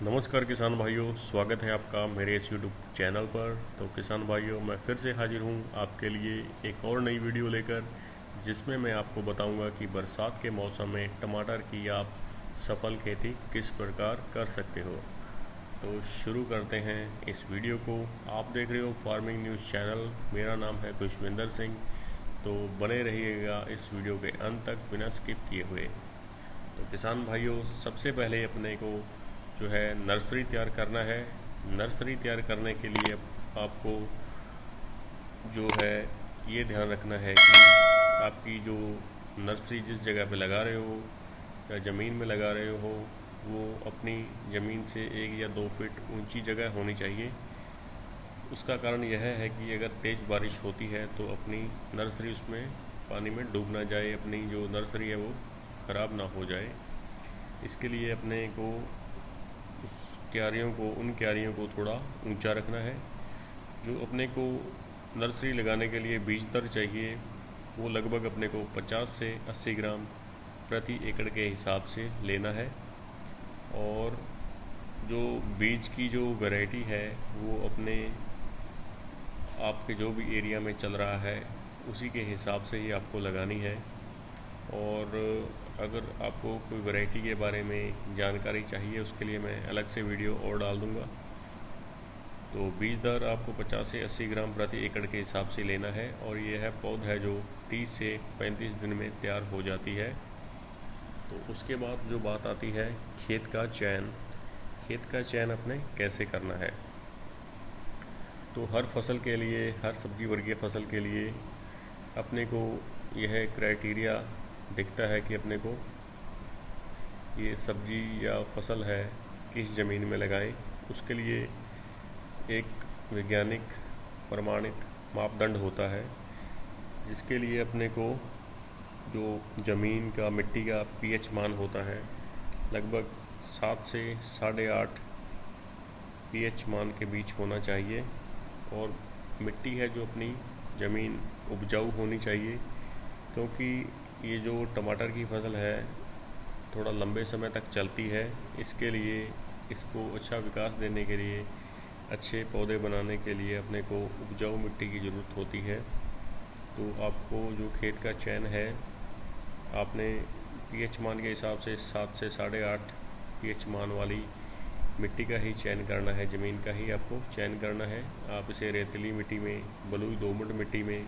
नमस्कार किसान भाइयों, स्वागत है आपका मेरे इस यूट्यूब चैनल पर। तो किसान भाइयों, मैं फिर से हाजिर हूँ आपके लिए एक और नई वीडियो लेकर, जिसमें मैं आपको बताऊंगा कि बरसात के मौसम में टमाटर की आप सफल खेती किस प्रकार कर सकते हो। तो शुरू करते हैं इस वीडियो को। आप देख रहे हो फार्मिंग न्यूज़ चैनल, मेरा नाम है खुशविंदर सिंह। तो बने रहिएगा इस वीडियो के अंत तक बिना स्किप किए हुए। तो किसान भाइयों, सबसे पहले अपने को जो है नर्सरी तैयार करना है। नर्सरी तैयार करने के लिए आपको जो है ये ध्यान रखना है कि आपकी जो नर्सरी जिस जगह पे लगा रहे हो या ज़मीन में लगा रहे हो, वो अपनी ज़मीन से 1 या 2 फीट ऊंची जगह होनी चाहिए। उसका कारण यह है कि अगर तेज़ बारिश होती है तो अपनी नर्सरी उसमें पानी में डूब ना जाए, अपनी जो नर्सरी है वो ख़राब ना हो जाए। इसके लिए अपने को उन क्यारियों को थोड़ा ऊंचा रखना है। जो अपने को नर्सरी लगाने के लिए बीज दर चाहिए, वो लगभग अपने को 50 से 80 ग्राम प्रति एकड़ के हिसाब से लेना है। और जो बीज की जो वैरायटी है वो अपने आपके जो भी एरिया में चल रहा है उसी के हिसाब से ही आपको लगानी है। और अगर आपको कोई वैरायटी के बारे में जानकारी चाहिए, उसके लिए मैं अलग से वीडियो और डाल दूँगा। तो बीज दर आपको 50 से 80 ग्राम प्रति एकड़ के हिसाब से लेना है। और ये है पौध है जो 30 से 35 दिन में तैयार हो जाती है। तो उसके बाद जो बात आती है खेत का चयन। खेत का चयन अपने कैसे करना है, तो हर फसल के लिए, हर सब्जी वर्गीय फसल के लिए अपने को यह क्राइटेरिया दिखता है कि अपने को ये सब्जी या फसल है किस ज़मीन में लगाएं। उसके लिए एक वैज्ञानिक प्रमाणित मापदंड होता है, जिसके लिए अपने को जो ज़मीन का, मिट्टी का पीएच मान होता है, लगभग 7 से 8.5 पीएच मान के बीच होना चाहिए। और मिट्टी है जो अपनी ज़मीन उपजाऊ होनी चाहिए, क्योंकि ये जो टमाटर की फसल है थोड़ा लंबे समय तक चलती है। इसके लिए इसको अच्छा विकास देने के लिए, अच्छे पौधे बनाने के लिए अपने को उपजाऊ मिट्टी की ज़रूरत होती है। तो आपको जो खेत का चयन है, आपने पीएच मान के हिसाब से 7 से 8.5 पीएच मान वाली मिट्टी का ही चयन करना है, ज़मीन का ही आपको चयन करना है। आप इसे रेतीली मिट्टी में, बलुई दोमट मिट्टी में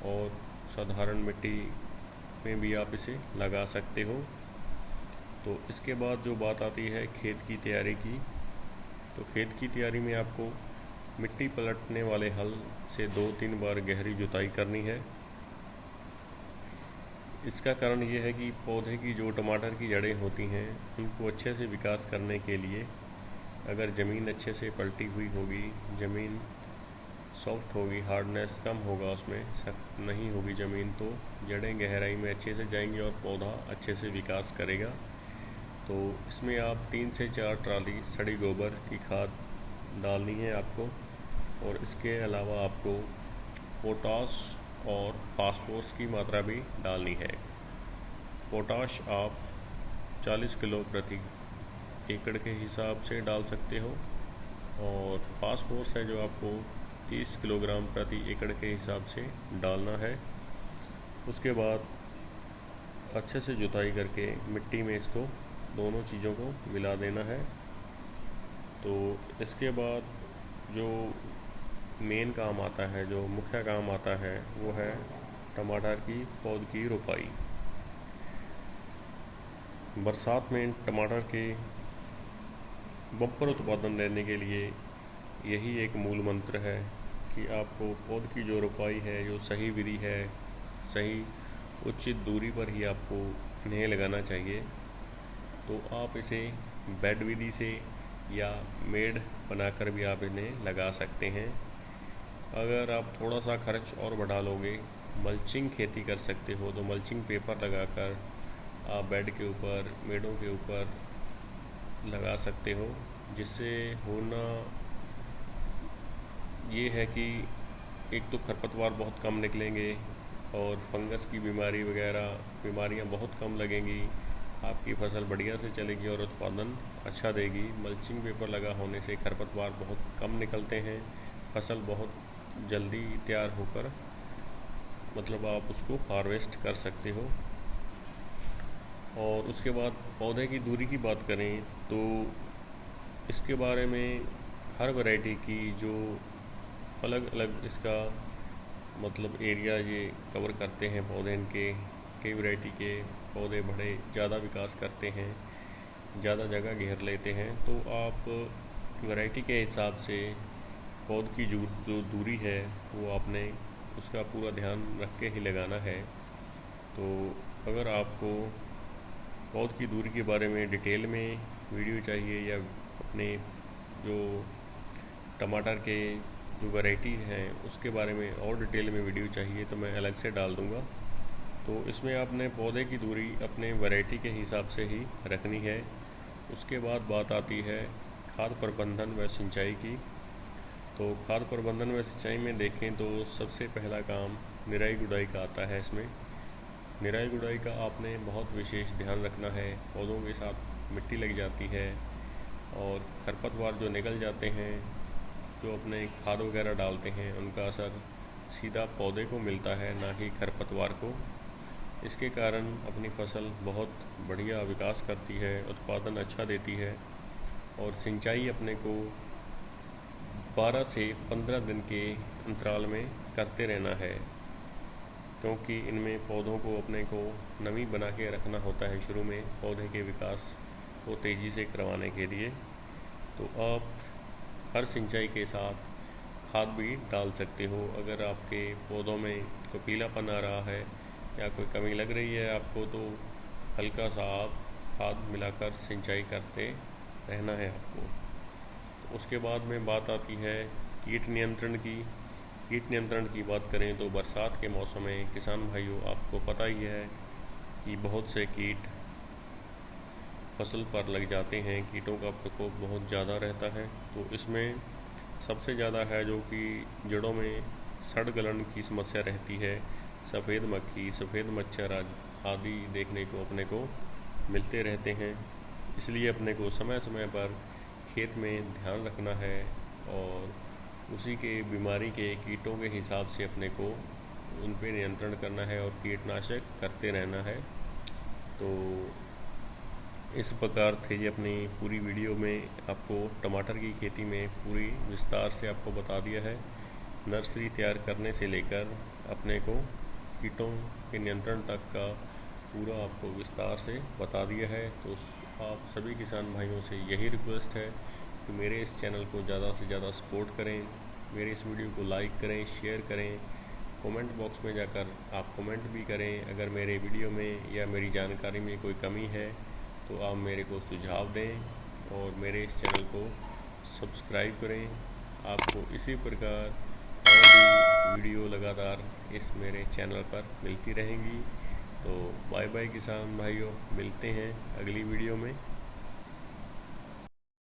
और साधारण मिट्टी में भी आप इसे लगा सकते हो। तो इसके बाद जो बात आती है खेत की तैयारी की, तो खेत की तैयारी में आपको मिट्टी पलटने वाले हल से 2-3 बार गहरी जुताई करनी है। इसका कारण ये है कि पौधे की जो टमाटर की जड़ें होती हैं उनको अच्छे से विकास करने के लिए, अगर ज़मीन अच्छे से पलटी हुई होगी, ज़मीन सॉफ्ट होगी, हार्डनेस कम होगा, उसमें सख्त नहीं होगी ज़मीन, तो जड़ें गहराई में अच्छे से जाएंगी और पौधा अच्छे से विकास करेगा। तो इसमें आप 3 से 4 ट्राली सड़ी गोबर की खाद डालनी है आपको। और इसके अलावा आपको पोटाश और फास्फोरस की मात्रा भी डालनी है। पोटाश आप 40 किलो प्रति एकड़ के हिसाब से डाल सकते हो, और फास्फोरस है जो आपको 30 किलोग्राम प्रति एकड़ के हिसाब से डालना है। उसके बाद अच्छे से जुताई करके मिट्टी में इसको, दोनों चीज़ों को मिला देना है। तो इसके बाद जो मेन काम आता है, जो मुख्य काम आता है, वो है टमाटर की पौध की रोपाई। बरसात में टमाटर के बम्पर उत्पादन लेने के लिए यही एक मूल मंत्र है कि आपको पौध की जो रोपाई है, जो सही विधि है, सही उचित दूरी पर ही आपको इन्हें लगाना चाहिए। तो आप इसे बेड विधि से या मेड बनाकर भी आप इन्हें लगा सकते हैं। अगर आप थोड़ा सा खर्च और बढ़ा लोगे, मल्चिंग खेती कर सकते हो। तो मल्चिंग पेपर लगाकर आप बेड के ऊपर, मेड़ों के ऊपर लगा सकते हो। जिससे होना ये है कि एक तो खरपतवार बहुत कम निकलेंगे और फंगस की बीमारियां बहुत कम लगेंगी। आपकी फसल बढ़िया से चलेगी और उत्पादन अच्छा देगी। मल्चिंग पेपर लगा होने से खरपतवार बहुत कम निकलते हैं, फसल बहुत जल्दी तैयार होकर मतलब आप उसको हार्वेस्ट कर सकते हो। और उसके बाद पौधे की दूरी की बात करें तो इसके बारे में हर वैरायटी की जो अलग अलग इसका मतलब एरिया ये कवर करते हैं पौधे इनके। कई वैरायटी के पौधे बड़े ज़्यादा विकास करते हैं, ज़्यादा जगह घेर लेते हैं, तो आप वैरायटी के हिसाब से पौध की जो दूरी है वो आपने उसका पूरा ध्यान रख के ही लगाना है। तो अगर आपको पौध की दूरी के बारे में डिटेल में वीडियो चाहिए या अपने जो टमाटर के जो वैरायटीज़ हैं उसके बारे में और डिटेल में वीडियो चाहिए तो मैं अलग से डाल दूँगा। तो इसमें आपने पौधे की दूरी अपने वैरायटी के हिसाब से ही रखनी है। उसके बाद बात आती है खाद प्रबंधन व सिंचाई की। तो खाद प्रबंधन व सिंचाई में देखें तो सबसे पहला काम निराई गुड़ाई का आता है। इसमें निराई गुड़ाई का आपने बहुत विशेष ध्यान रखना है। पौधों के साथ मिट्टी लग जाती है और खरपतवार जो निकल जाते हैं, जो अपने खाद वगैरह डालते हैं, उनका असर सीधा पौधे को मिलता है, ना कि खरपतवार को। इसके कारण अपनी फसल बहुत बढ़िया विकास करती है, उत्पादन अच्छा देती है। और सिंचाई अपने को 12 से 15 दिन के अंतराल में करते रहना है, क्योंकि इनमें पौधों को अपने को नमी बना के रखना होता है शुरू में पौधे के विकास को तेज़ी से करवाने के लिए। तो आप हर सिंचाई के साथ खाद भी डाल सकते हो। अगर आपके पौधों में कोई पीलापन आ रहा है या कोई कमी लग रही है आपको, तो हल्का सा आप खाद मिलाकर सिंचाई करते रहना है आपको। तो उसके बाद में बात आती है कीट नियंत्रण की। कीट नियंत्रण की बात करें तो बरसात के मौसम में किसान भाइयों आपको पता ही है कि बहुत से कीट फसल पर लग जाते हैं, कीटों का प्रकोप बहुत ज़्यादा रहता है। तो इसमें सबसे ज़्यादा है जो कि जड़ों में सड़ गलन की समस्या रहती है। सफ़ेद मक्खी, सफ़ेद मच्छर आदि देखने को अपने को मिलते रहते हैं। इसलिए अपने को समय समय पर खेत में ध्यान रखना है और उसी के बीमारी के कीटों के हिसाब से अपने को उन पर नियंत्रण करना है और कीटनाशक करते रहना है। तो इस प्रकार थे ये अपनी पूरी वीडियो में आपको टमाटर की खेती में पूरी विस्तार से आपको बता दिया है। नर्सरी तैयार करने से लेकर अपने को कीटों के नियंत्रण तक का पूरा आपको विस्तार से बता दिया है। तो आप सभी किसान भाइयों से यही रिक्वेस्ट है कि मेरे इस चैनल को ज़्यादा से ज़्यादा सपोर्ट करें, मेरे इस वीडियो को लाइक करें, शेयर करें, कमेंट बॉक्स में जाकर आप कमेंट भी करें। अगर मेरे वीडियो में या मेरी जानकारी में कोई कमी है तो आप मेरे को सुझाव दें और मेरे इस चैनल को सब्सक्राइब करें। आपको इसी प्रकार और भी वीडियो लगातार इस मेरे चैनल पर मिलती रहेंगी। तो बाय बाय किसान भाइयों, मिलते हैं अगली वीडियो में।